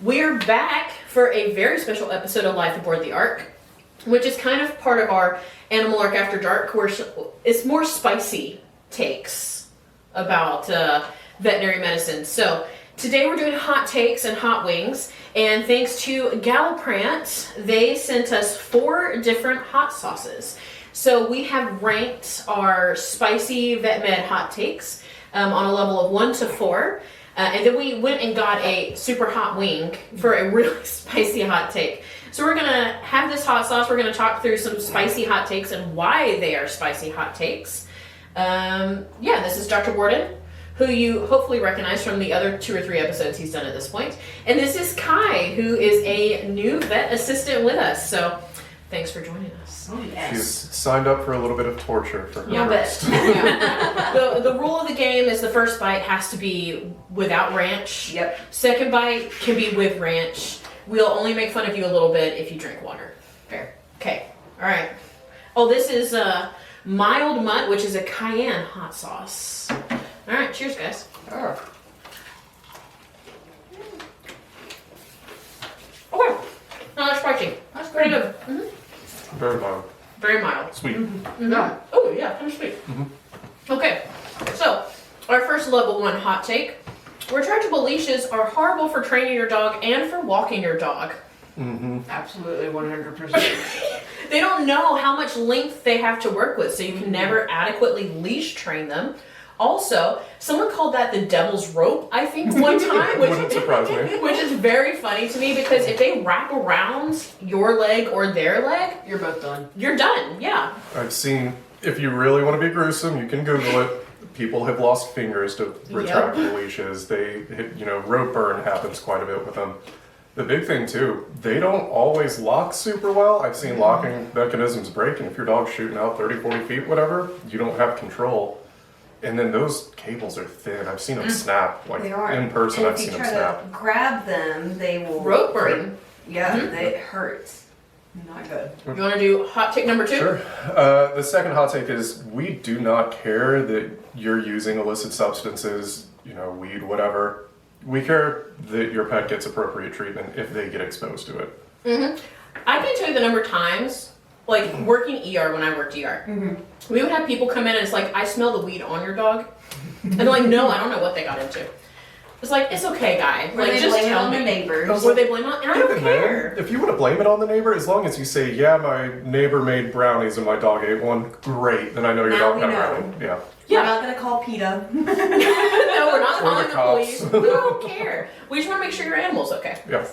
We're back for a very special episode of Life Aboard the Ark, which is kind of part of our Animal Ark After Dark, where it's more spicy takes about veterinary medicine. So today we're doing hot takes and hot wings, and thanks to Galliprant, they sent us 4 different hot sauces. So we have ranked our spicy vet med hot takes on a level of 1 to 4. And then we went and got a super hot wing for a really spicy hot take. So we're gonna have this hot sauce. We're gonna talk through some spicy hot takes and why they are spicy hot takes. This is Dr. Warden, who you hopefully recognize from the other 2 or 3 episodes he's done at this point. And this is Kai, who is a new vet assistant with us. So thanks for joining us. Oh, yes. She's signed up for a little bit of torture for her. Yeah, but the rule of the game is the first bite has to be without ranch. Yep. Second bite can be with ranch. We'll only make fun of you a little bit if you drink water. Fair. Okay. All right. Oh, this is mild mutt, which is a cayenne hot sauce. All right. Cheers, guys. Oh. Okay. No, that's spicy. That's pretty good. Mm-hmm. Very mild. Very mild. Sweet. Mm-hmm. Yeah. Oh, yeah. Kind of sweet. Okay. So, our first level 1 hot take. Retractable leashes are horrible for training your dog and for walking your dog. Absolutely, 100%. They don't know how much length they have to work with, so you can never adequately leash train them. Also, someone called that the devil's rope, I think, one time, Wouldn't surprise me. which is very funny to me because if they wrap around your leg or their leg, You're both done. you're done. Yeah. I've seen, if you really want to be gruesome, you can Google it. People have lost fingers to retractable leashes. Rope burn happens quite a bit with them. The big thing too, they don't always lock super well. I've seen locking mechanisms break, and if your dog's shooting out 30, 40 feet, whatever, you don't have control. And then those cables are thin. I've seen them snap. Like They are. in person, And I've if seen you them try snap. to grab them, they will Rope burn. Yeah, it hurts. Not good. You want to do hot take number 2? Sure. The second hot take is we do not care that you're using illicit substances, weed, whatever. We care that your pet gets appropriate treatment if they get exposed to it. I can tell you the number of times, like working ER when I worked ER, we would have people come in and it's like, I smell the weed on your dog. And they're like, no, I don't know what they got into. It's like, it's okay, guy. Or Like, they just blame it tell on me. the neighbors. Or they blame it on, and I don't Even care. then, if you want to blame it on the neighbor, as long as you say, yeah, my neighbor made brownies and my dog ate one, great. Then I know your Now dog we got know. brownie. Yeah. We're not gonna call PETA. No, we're not Or calling the the cops. police. We don't care. We just want to make sure your animal's okay. Yeah.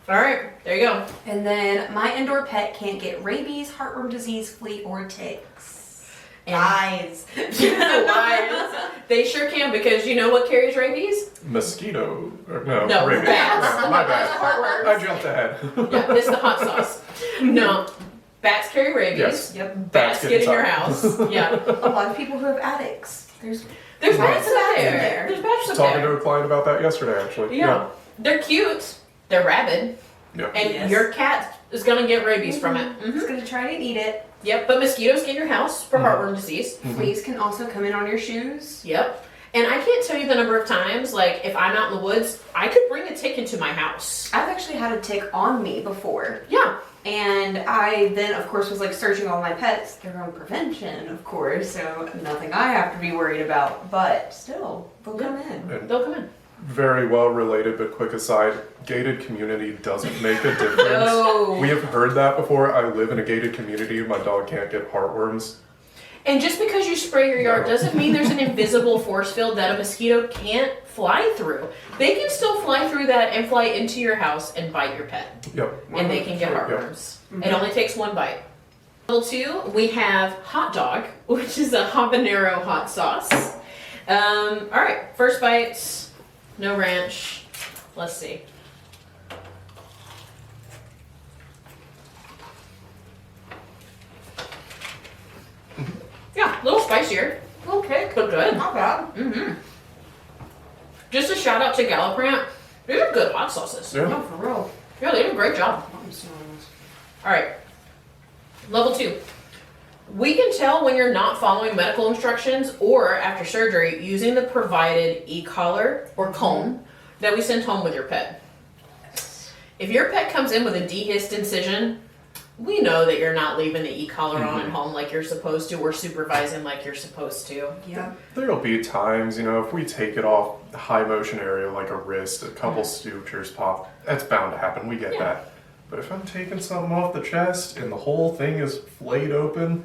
All right, there you go. And then my indoor pet can't get rabies, heartworm disease, flea, or ticks. And- Eyes. Lies. They sure can, because you know what carries rabies? Mosquito. No, No, rabies. bats. My bad. Heartworms. I jumped ahead. Yeah, it's the hot sauce. No, bats carry rabies. Yes. Yep. Bats get in your inside. house. Yeah. A lot of people who have attics. There's There's Right. bats up there. There's bats up Talking there. to a client about that yesterday, actually. Yeah. They're cute. They're rabid. Yeah. And Yes. your cat is going to get rabies from it. It's gonna try to eat it. Yep, but mosquitoes get in your house for heartworm disease. Fleas can also come in on your shoes. Yep. And I can't tell you the number of times, like, if I'm out in the woods, I could bring a tick into my house. I've actually had a tick on me before. Yeah. And I then, of course, was like searching all my pets, their own prevention, of course, so nothing I have to be worried about. But still, they'll come in. And They'll come in. very well related, but quick aside, gated community doesn't make a difference. No. We have heard that before. I live in a gated community and my dog can't get heartworms. And just because you spray your yard doesn't mean there's an invisible force field that a mosquito can't fly through. They can still fly through that and fly into your house and bite your pet. Yep. And they can get Sure, yep. heartworms. It only takes 1 bite. Level 2, we have hot dog, which is a habanero hot sauce. All right, first bite, no ranch. Let's see. Yeah, a little spicier, Okay. but good. Not bad. Just a shout out to Galliprant. These are good hot sauces. Yeah. No, for real. Yeah, they do a great job. All right, level 2. We can tell when you're not following medical instructions or after surgery using the provided e-collar or comb that we send home with your pet. If your pet comes in with a dehisced incision, we know that you're not leaving the e-collar on at home like you're supposed to, or supervising like you're supposed to. Yeah. There'll be times, if we take it off the high motion area like a wrist, a couple sutures pop, that's bound to happen. We get that. But if I'm taking something off the chest and the whole thing is flayed open,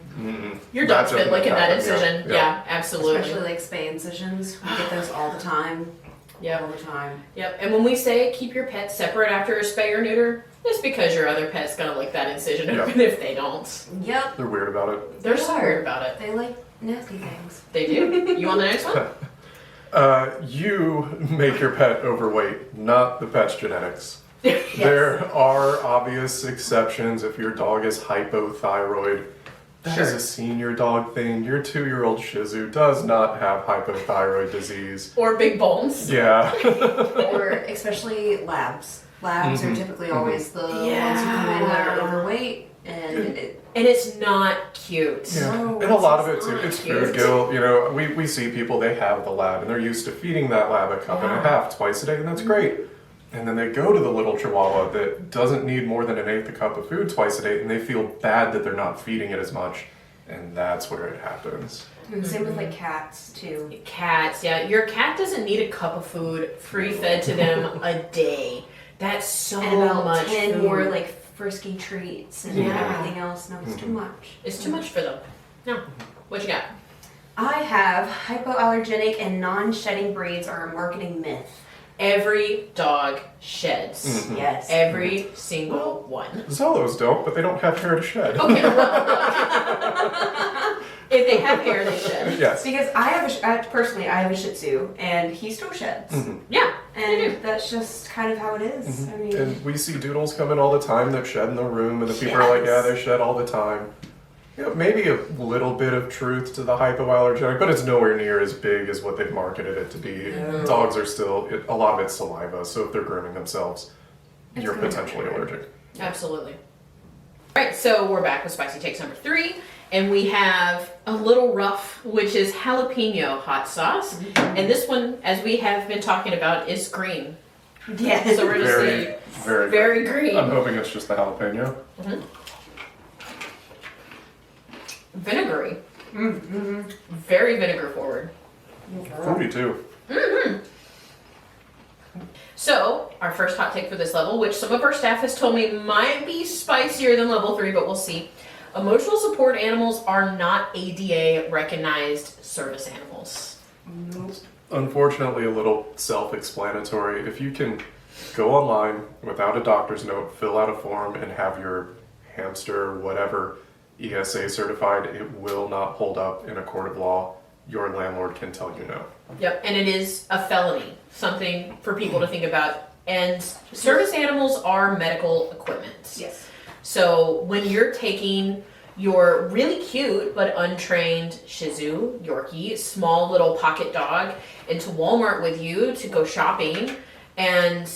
Your dog's that been licking that doesn't happen. incision. Yeah, absolutely. Especially like spay incisions. We get those all the time. Yep. All the time. Yep. And when we say keep your pet separate after a spay or neuter, it's because your other pet's gonna lick that incision Yep. open if they don't. Yep. They're weird about it. They're so weird about it. They like nasty things. They do. You want the next one? You make your pet overweight, not the pet's genetics. There are obvious exceptions if your dog is hypothyroid. That is a senior dog thing. Your 2-year-old Shih Tzu does not have hypothyroid disease. Or big bones. Yeah. Or especially labs. Labs are typically always the ones who come in that are overweight, and And it's not cute. Yeah. No, And a lot of it it's too, not it's cute. food guilt. We see people, they have the lab and they're used to feeding that lab a cup and a half twice a day, and that's great. And then they go to the little Chihuahua that doesn't need more than an eighth a cup of food twice a day, and they feel bad that they're not feeding it as much. And that's where it happens. and same with like cats too. Cats, yeah. Your cat doesn't need a cup of food free fed to them a day. That's so And about much 10 food. more like frisky treats and Yeah. everything else. No, it's too much. It's too much for them. No. What you got? I have hypoallergenic and non-shedding breeds are a marketing myth. Every dog sheds. Yes. Every single one. Zolos don't, but they don't have hair to shed. Okay, if they have hair, they shed. Yes. Because personally, I have a Shih Tzu, and he still sheds. Yeah. And that's just kind of how it is. I mean, And we see doodles come in all the time that shed in the room, and the people are like, yeah, they shed all the time. Maybe a little bit of truth to the hypoallergenic, but it's nowhere near as big as what they've marketed it to be. Dogs are still, a lot of it's saliva, so if they're grooming themselves, you're potentially allergic. Absolutely. All right, so we're back with spicy takes number 3, and we have a little rough, which is jalapeno hot sauce. And this one, as we have been talking about, is green. yeah. So we're going to see very green. I'm hoping it's just the jalapeno. Vinegary. Very vinegar forward. Fruity too. So, our first hot take for this level, which some of our staff has told me might be spicier than level 3, but we'll see. Emotional support animals are not ADA recognized service animals. Unfortunately, a little self-explanatory. If you can go online without a doctor's note, fill out a form, and have your hamster or whatever ESA certified, it will not hold up in a court of law. Your landlord can tell you no. Yep, and it is a felony, something for people to think about. And service animals are medical equipment. Yes. So when you're taking your really cute but untrained Shih Tzu, Yorkie, small little pocket dog into Walmart with you to go shopping, and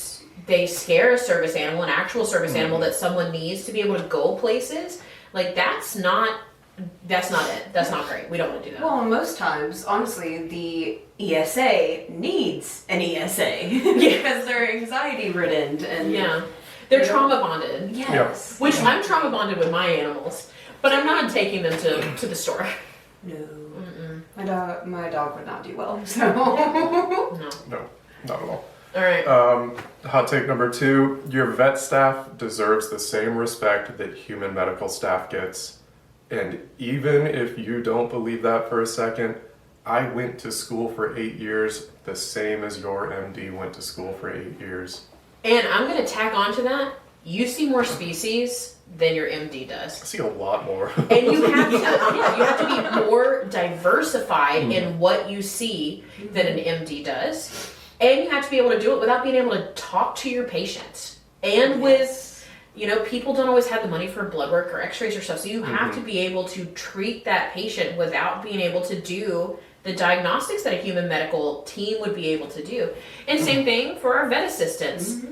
they scare a service animal, an actual service animal that someone needs to be able to go places, like that's not it. That's not great. We don't want to do that. Well, most times, honestly, the ESA needs an ESA because they're anxiety ridden and Yeah. They're You know? trauma bonded. Yes. Which I'm trauma bonded with my animals, but I'm not taking them to the store. No. My dog would not do well. So. No. No, not at all. All right. Hot take number 2, your vet staff deserves the same respect that human medical staff gets. And even if you don't believe that for a second, I went to school for 8 years, the same as your MD went to school for 8 years. And I'm going to tack on to that. You see more species than your MD does. I see a lot more. And you have to be more diversified in what you see than an MD does. And you have to be able to do it without being able to talk to your patient. And with, people don't always have the money for blood work or x-rays or stuff. So you have to be able to treat that patient without being able to do the diagnostics that a human medical team would be able to do. And same thing for our vet assistants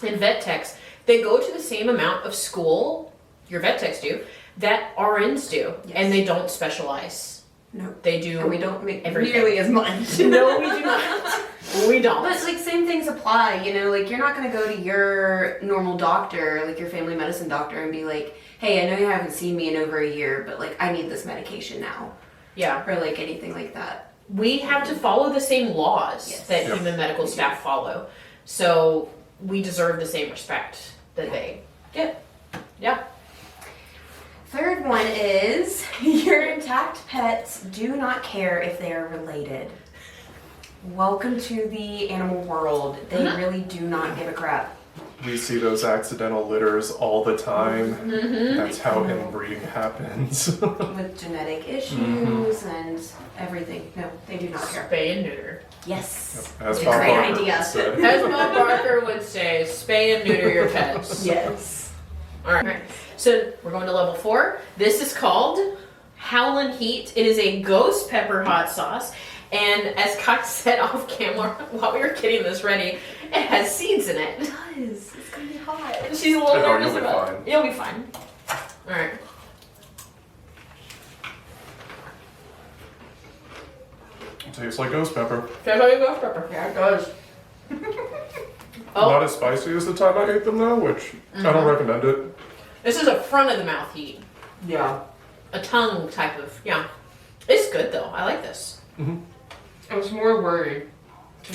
and vet techs. They go to the same amount of school, your vet techs do, that RNs do. And they don't specialize. No. They do. And we don't make everything. nearly as much. No, we do not. We don't. But like same things apply, you know, like you're not gonna go to your normal doctor, like your family medicine doctor, and be like, hey, I know you haven't seen me in over a year, but like I need this medication now. Yeah. Or like anything like that. We have to follow the same laws Yes. that Yep. human medical staff follow. So we deserve the same respect that they get. Yeah. Third one is your intact pets do not care if they are related. Welcome to the animal world. They really do not give a crap. We see those accidental litters all the time. That's how inbreeding happens. With genetic issues and everything. No, they do not care. Spay and neuter. Yes. As It's a Bob great Barker idea. said. As Bob Barker would say, spay and neuter your pets. Yes. All right. So we're going to level 4. This is called Howlin' Heat. It is a ghost pepper hot sauce. And as Kai said off camera while we were getting this ready, it has seeds in it. It does. It's gonna be hot. She's a little Oh, nervous you'll be about fine. it. You'll be fine. All right. It tastes like ghost pepper. Tastes like a ghost pepper. Yeah, it does. Not as spicy as the time I ate them though, which I don't recommend it. This is a front of the mouth heat. Yeah. A tongue type of, yeah. It's good though. I like this. I was more worried.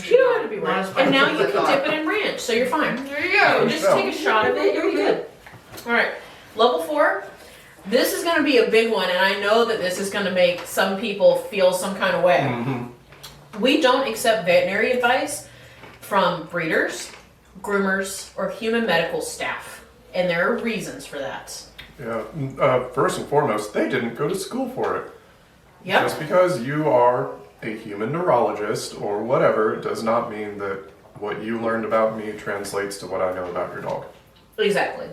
You don't have to be Not ranch. as And now spicy you as I can thought. dip it in ranch, so you're fine. There you go. Just take a shot of it, you'll be good. All right, level 4. This is going to be a big one, and I know that this is going to make some people feel some kind of way. Mm-hmm. We don't accept veterinary advice from breeders, groomers, or human medical staff, and there are reasons for that. Yeah. First and foremost, they didn't go to school for it. Yep. Just because you are a human neurologist or whatever does not mean that what you learned about me translates to what I know about your dog. Exactly.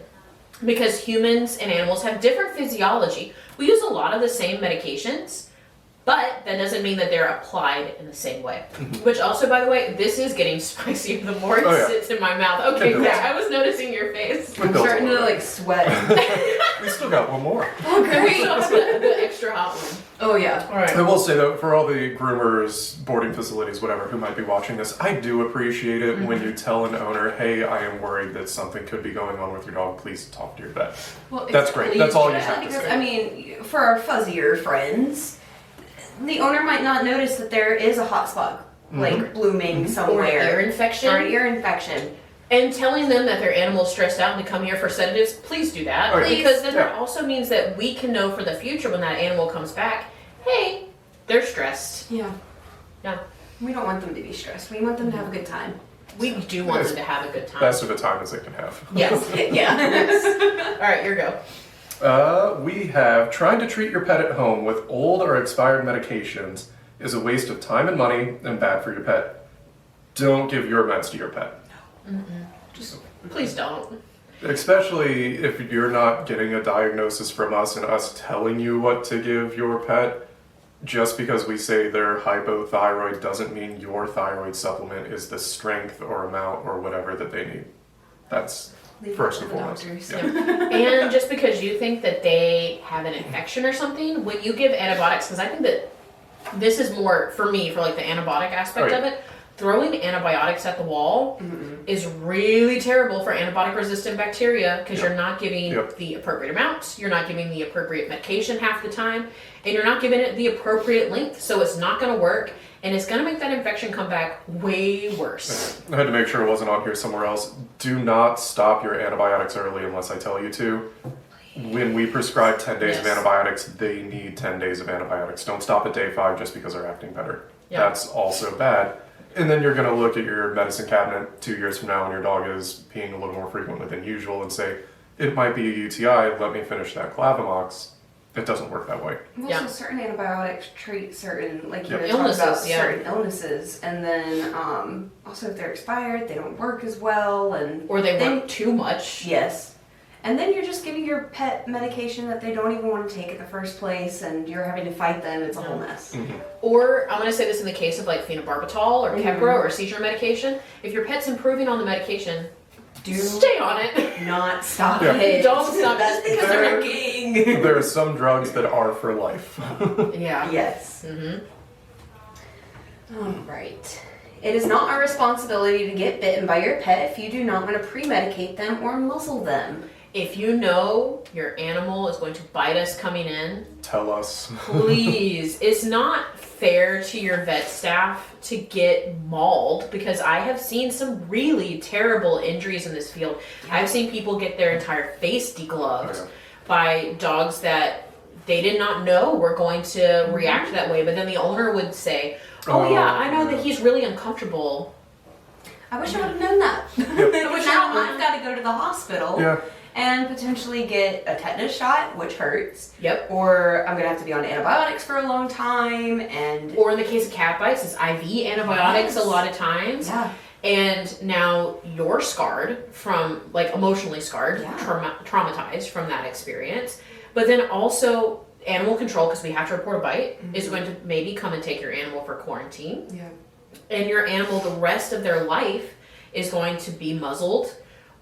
Because humans and animals have different physiology. We use a lot of the same medications, but that doesn't mean that they're applied in the same way. Which also, by the way, this is getting spicier the more it Oh, yeah. sits in my mouth. Okay, It does. yeah, I was noticing your face. I'm starting to like sweat. We still got one more. Oh We great. still have the extra hot one. Oh yeah. All right. I will say though, for all the groomers, boarding facilities, whatever, who might be watching this, I do appreciate it when you tell an owner, hey, I am worried that something could be going on with your dog, please talk to your vet. Well, That's great. That's all you especially have to because, say. I mean, for our fuzzier friends, the owner might not notice that there is a hot spot like blooming Or somewhere. an ear infection. Or an ear infection. And telling them that their animal's stressed out and to come here for sedatives, please do that. Oh, yeah. Because then that Yeah. also means that we can know for the future when that animal comes back, hey, they're stressed. Yeah. Yeah. We don't want them to be stressed. We want them to have a good time. We do want them to have a good time. Best of a time as they can have. Yes. Yeah. All right, your go. We have trying to treat your pet at home with old or expired medications is a waste of time and money and bad for your pet. Don't give your meds to your pet. Just Please don't. especially if you're not getting a diagnosis from us and us telling you what to give your pet. Just because we say they're hypothyroid doesn't mean your thyroid supplement is the strength or amount or whatever that they need. That's Leave first it and to the foremost. doctors. Yeah. And just because you think that they have an infection or something, when you give antibiotics, because I think that this is more for me for like the antibiotic aspect Oh, of it. Throwing antibiotics at the wall is really terrible for antibiotic resistant bacteria because Yep. you're not giving Yep. the appropriate amounts, you're not giving the appropriate medication half the time, and you're not giving it the appropriate length. So it's not going to work, and it's going to make that infection come back way worse. I had to make sure it wasn't on here somewhere else. Do not stop your antibiotics early unless I tell you to. When we prescribe 10 days of Yes. antibiotics, they need 10 days of antibiotics. Don't stop at day 5 just because they're acting better. Yeah. That's also bad. And then you're going to look at your medicine cabinet 2 years from now when your dog is peeing a little more frequently than usual and say, it might be a UTI, let me finish that Clavamox. It doesn't work that way. Also, Yeah. certain antibiotics treat certain, like you Yep. were talking about, Illnesses, yeah. certain illnesses, and then also if they're expired, they don't work as well, and Or they then work too much. yes, and then you're just giving your pet medication that they don't even want to take in the first place, and you're having to fight them. It's a whole mess. Or I'm going to say this in the case of like phenobarbital or Keppra or seizure medication. If your pet's improving on the medication, Do stay on it. not stop Yeah. it. Don't stop That's just because they're- working. thing. There are some drugs that are for life. Yeah. Yes. Mm-hmm. All right. It is not our responsibility to get bitten by your pet if you do not want to pre-medicate them or muzzle them. If you know your animal is going to bite us coming in, Tell us. please. It's not fair to your vet staff to get mauled because I have seen some really terrible injuries in this field. I've seen people get their entire face degloved Oh, yeah. by dogs that they did not know were going to react that way. But then the owner would say, oh yeah, I know that he's really uncomfortable. I wish I would have known that. Because now I've got to go to the hospital Yeah. and potentially get a tetanus shot, which hurts. Yep. Or I'm going to have to be on antibiotics for a long time. And Or in the case of cat bites, it's IV antibiotics a lot of times. yeah. And now you're scarred from, like, emotionally scarred, Yeah. traumatized from that experience. But then also, animal control, because we have to report a bite, is going to maybe come and take your animal for quarantine. Yeah. And your animal, the rest of their life, is going to be muzzled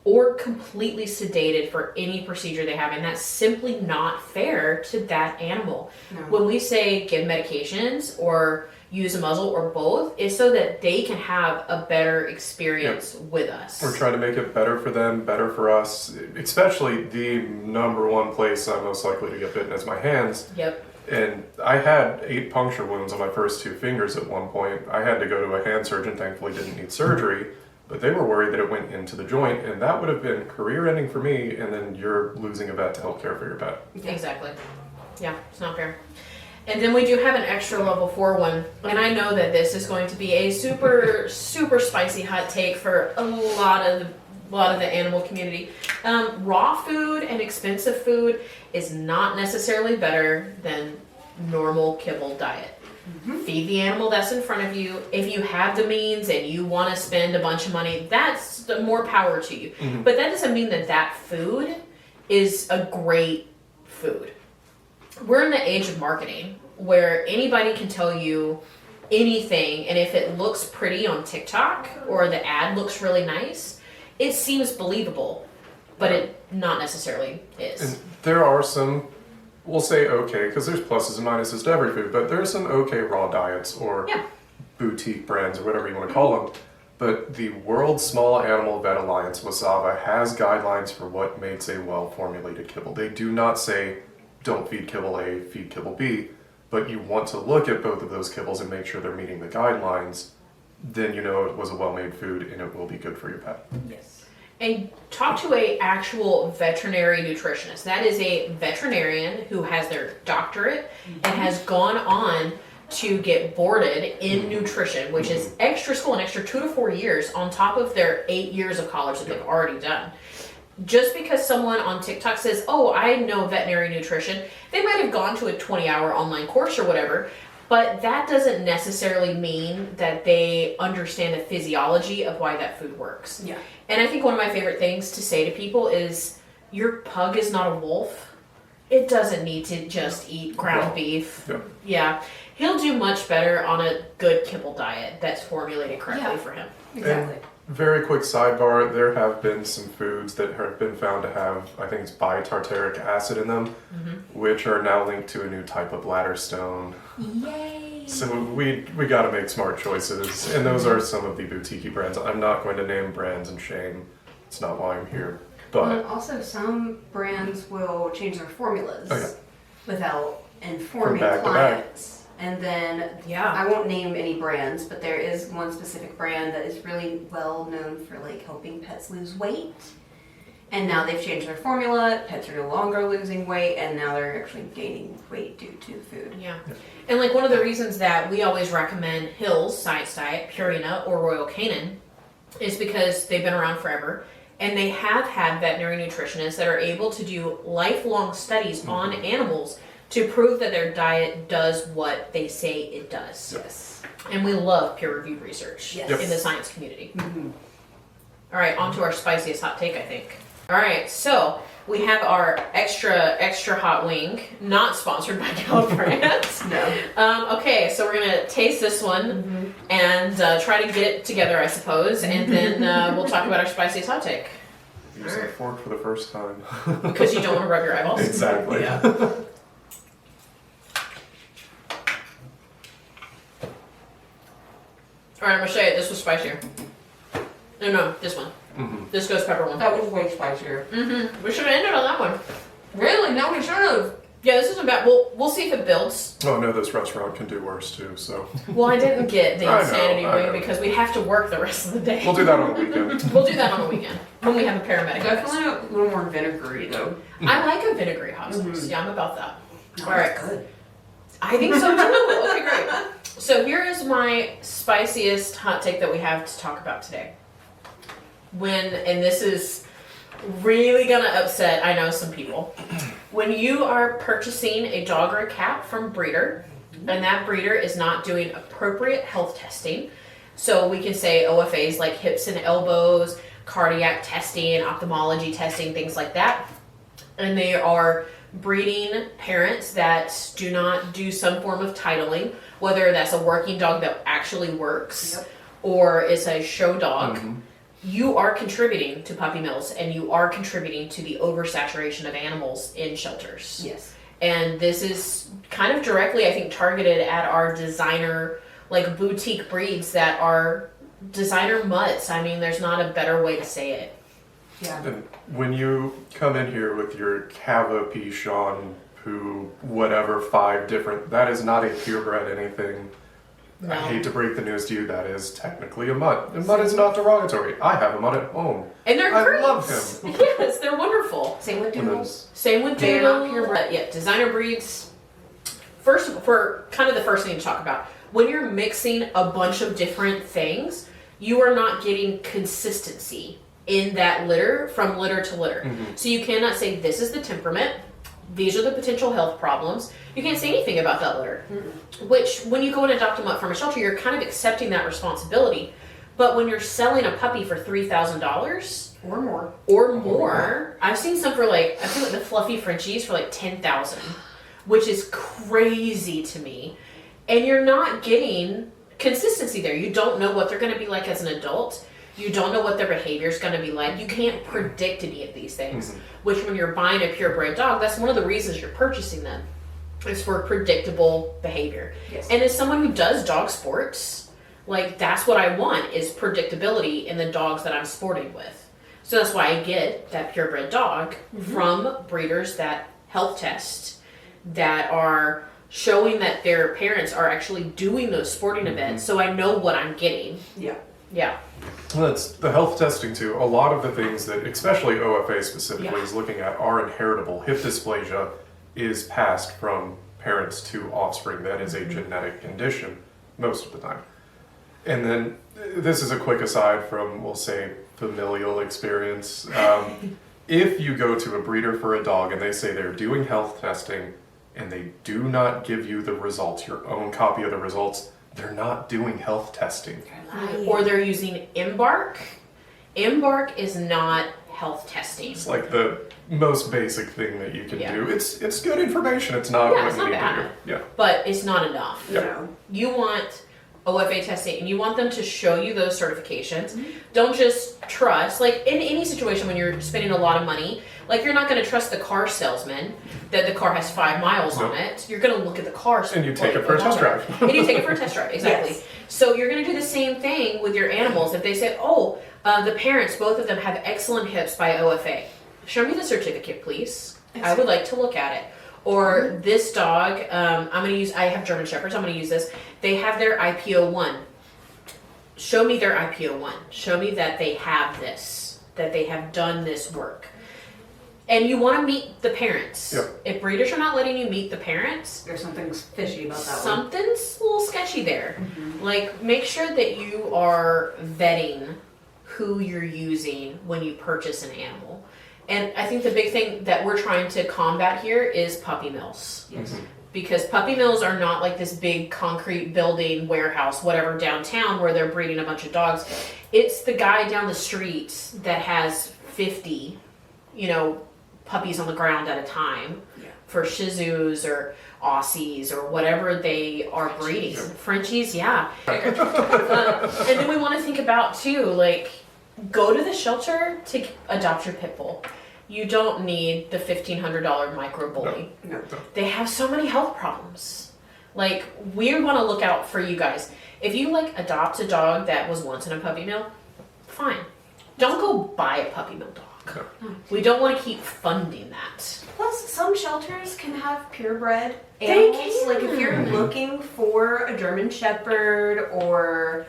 or completely sedated for any procedure they have. And that's simply not fair to that animal. No. When we say give medications or use a muzzle or both, is so that they can have a better experience with us. We're trying to make it better for them, better for us. Especially the number one place I'm most likely to get bitten is my hands. Yep. And I had 8 puncture wounds on my first 2 fingers at one point. I had to go to a hand surgeon, thankfully didn't need surgery, but they were worried that it went into the joint, and that would have been career-ending for me, and then you're losing a vet to help care for your pet. Exactly. Yeah, it's not fair. And then we do have an extra level 4 one, and I know that this is going to be a super, super spicy hot take for a lot of the animal community. Raw food and expensive food is not necessarily better than normal kibble diet. Feed the animal that's in front of you. If you have the means and you want to spend a bunch of money, that's the more power to you. But that doesn't mean that that food is a great food. We're in the age of marketing where anybody can tell you anything, and if it looks pretty on TikTok or the ad looks really nice, it seems believable, but it not necessarily is. And there are some, we'll say okay, because there's pluses and minuses to every food, but there are some okay raw diets or Yeah. boutique brands or whatever you want to call them. But the World Small Animal Vet Alliance, WSAVA, has guidelines for what makes a well-formulated kibble. They do not say, don't feed kibble A, feed kibble B, but you want to look at both of those kibbles and make sure they're meeting the guidelines. Then you know it was a well-made food and it will be good for your pet. Yes. And talk to a actual veterinary nutritionist. That is a veterinarian who has their doctorate and has gone on to get boarded in nutrition, which is extra school, an extra 2 to 4 years on top of their 8 years of college that they've already done. Just because someone on TikTok says, oh, I know veterinary nutrition, they might have gone to a 20-hour online course or whatever, but that doesn't necessarily mean that they understand the physiology of why that food works. Yeah. And I think one of my favorite things to say to people is, your pug is not a wolf. It doesn't need to just eat ground beef. Yeah. Yeah. He'll do much better on a good kibble diet that's formulated correctly Yeah. for him. Exactly. And very quick sidebar, there have been some foods that have been found to have, I think it's bitartaric acid in them, which are now linked to a new type of bladder stone. Yay! So we got to make smart choices, and those are some of the boutique brands. I'm not going to name brands and shame. It's not why I'm here. But Also, some brands will change their formulas Oh, yeah. without informing bag to bag. clients. And then Yeah. I won't name any brands, but there is one specific brand that is really well known for like helping pets lose weight. And now they've changed their formula. Pets are no longer losing weight, and now they're actually gaining weight due to food. Yeah. And like one of the reasons that we always recommend Hill's Science Diet, Purina, or Royal Canin is because they've been around forever. And they have had veterinary nutritionists that are able to do lifelong studies on animals to prove that their diet does what they say it does. Yes. And we love peer-reviewed research Yes. in the science community. All right, on to our spiciest hot take, I think. All right, so we have our extra hot wing, not sponsored by Galliprant. No. Okay, so we're gonna taste this one and try to get it together, I suppose, and then we'll talk about our spiciest hot take. use that fork for the first time. Because you don't want to rub your eyeballs. Exactly. Yeah. Alright, I'm gonna show you. This was spicier. No, this one. Mm-hmm. This ghost pepper one. That was way spicier. Mm-hmm. We should have ended on that one. Really? No, we should have. Yeah, this isn't bad. We'll see if it builds. Oh no, this restaurant can do worse too. So Well, I didn't get the I know, insanity I know. wing because we have to work the rest of the day. we'll do that on the weekend. We'll do that on the weekend when we have a paramedic. Definitely a little more vinegary though. I like a vinegary hot sauce. Yeah, I'm about that. No, All right. that's good. I think so too. Okay, great. So here is my spiciest hot take that we have to talk about today. And this is really gonna upset, I know, some people. When you are purchasing a dog or a cat from breeder, and that breeder is not doing appropriate health testing, so we can say OFAs like hips and elbows, cardiac testing, ophthalmology testing, things like that, and they are breeding parents that do not do some form of titling, whether that's a working dog that actually works, Yep. or is a show dog, Mhm. you are contributing to puppy mills and you are contributing to the oversaturation of animals in shelters. Yes. And this is kind of directly, I think, targeted at our designer, like boutique breeds that are designer mutts. I mean, there's not a better way to say it. Yeah. And when you come in here with your Cava, Pichon, Poo, whatever, 5 different, that is not a purebred anything. No. I hate to break the news to you, that is technically a mutt. And mutt is not derogatory. I have a mutt at home. And they're I great. love him. Yes, they're wonderful. Same with And then- doodles. Same with They're Doodle. not purebred. Yeah, designer breeds. First, for kind of the first thing to talk about, when you're mixing a bunch of different things, you are not getting consistency in that litter from litter to litter. Mhm. So you cannot say this is the temperament, these are the potential health problems. You can't say anything about that litter. Which, when you go and adopt them up from a shelter, you're kind of accepting that responsibility. But when you're selling a puppy for $3,000 Or more. or more, I've seen some for like, I feel like the fluffy Frenchies for like 10,000, which is crazy to me. And you're not getting consistency there. You don't know what they're going to be like as an adult. You don't know what their behavior is going to be like. You can't predict any of these things. Which, when you're buying a purebred dog, that's one of the reasons you're purchasing them. Is for predictable behavior. Yes. And as someone who does dog sports, like, that's what I want, is predictability in the dogs that I'm sporting with. So that's why I get that purebred dog from breeders that health test, that are showing that their parents are actually doing those sporting events, so I know what I'm getting. Yeah. Yeah. Well, that's the health testing too. A lot of the things that, especially OFA specifically, Yeah. is looking at are inheritable. Hip dysplasia is passed from parents to offspring. That is a genetic condition most of the time. And then this is a quick aside from, we'll say, familial experience. If you go to a breeder for a dog and they say they're doing health testing and they do not give you the results, your own copy of the results, they're not doing health testing. Or they're using Embark. Embark is not health testing. It's like the most basic thing that you can Yeah. do. It's good information. It's not Yeah, what it's you not need bad. to do. Yeah. But it's not enough. Yeah. No. You want OFA testing and you want them to show you those certifications. Don't just trust, like in any situation when you're spending a lot of money, like you're not going to trust the car salesman that the car has 5 miles on Nope. it. You're going to look at the car. And you take it for a test drive. And you take it for a test drive, exactly. Yes. So you're going to do the same thing with your animals. If they say, oh, the parents, both of them have excellent hips by OFA. Show me the certificate, please. I would like to look at it. Or this dog, I have German Shepherds, I'm going to use this. They have their IPO1. Show me their IPO1. Show me that they have this, that they have done this work. And you want to meet the parents. Yep. If breeders are not letting you meet the parents, There's something fishy about that one. something's a little sketchy there. Like, make sure that you are vetting who you're using when you purchase an animal. And I think the big thing that we're trying to combat here is puppy mills. Yes. Because puppy mills are not like this big concrete building, warehouse, whatever, downtown where they're breeding a bunch of dogs. It's the guy down the street that has 50, puppies on the ground at a time. Yeah. For Shih Tzus or Aussies or whatever they are breeding. Frenchies, yeah. And then we want to think about too, like, go to the shelter to adopt your pit bull. You don't need the $1,500 micro bully. No. They have so many health problems. Like, we want to look out for you guys. If you like adopt a dog that was once in a puppy mill, fine. Don't go buy a puppy mill dog. No. We don't want to keep funding that. Plus, some shelters can have purebred They animals. can. Like if you're looking for a German Shepherd or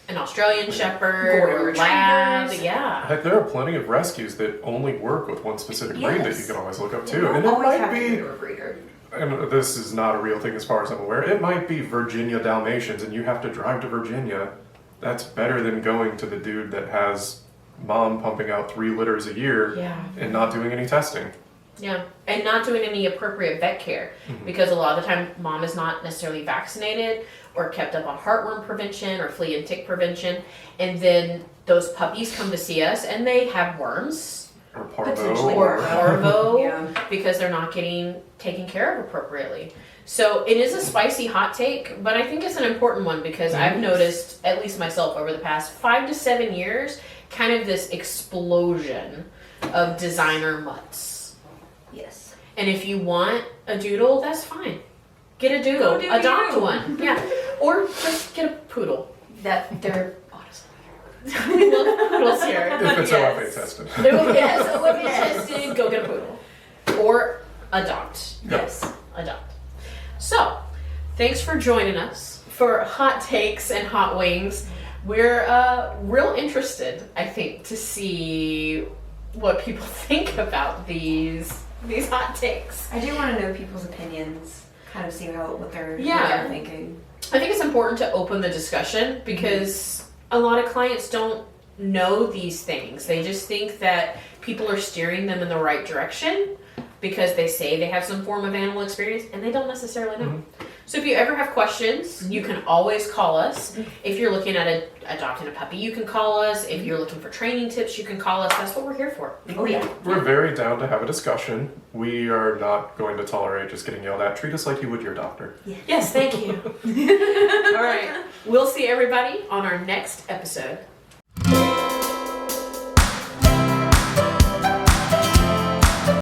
An Australian Shepherd Golden or lab, Retrievers. yeah. Heck, there are plenty of rescues that only work with one specific breed that you Yes. can always look up you to. don't And it always might have to be, go to a breeder. and this is not a real thing as far as I'm aware, it might be Virginia Dalmatians and you have to drive to Virginia. That's better than going to the dude that has mom pumping out 3 litters a year Yeah. and not doing any testing. Yeah, and not doing any appropriate vet care because a lot of the time mom is not necessarily vaccinated or kept up on heartworm prevention or flea and tick prevention, and then those puppies come to see us and they have worms Or parvo. Potentially. or parvo Yeah. because they're not getting taken care of appropriately. So it is a spicy hot take, but I think it's an important one because I've noticed, at least myself, over the past 5 to 7 years, kind of this explosion of designer mutts. Yes. And if you want a doodle, that's fine. Get a doodle. Go do Adopt you. one. Yeah. Or just get a poodle. That they're Honestly. We love poodles here. If it's Yes. OFA tested. Yes, OFA tested, go get a poodle. Or adopt. yes. Adopt. So, thanks for joining us for Hot Takes and Hot Wings. We're real interested, I think, to see what people think about these hot takes. I do want to know people's opinions. Kind of see what they're thinking. I think it's important to open the discussion because a lot of clients don't know these things. They just think that people are steering them in the right direction because they say they have some form of animal experience and they don't necessarily know. So if you ever have questions, you can always call us. If you're looking at adopting a puppy, you can call us. If you're looking for training tips, you can call us. That's what we're here for. Oh yeah. We're very down to have a discussion. We are not going to tolerate just getting yelled at. Treat us like you would your doctor. Yes, thank you. All right. We'll see everybody on our next episode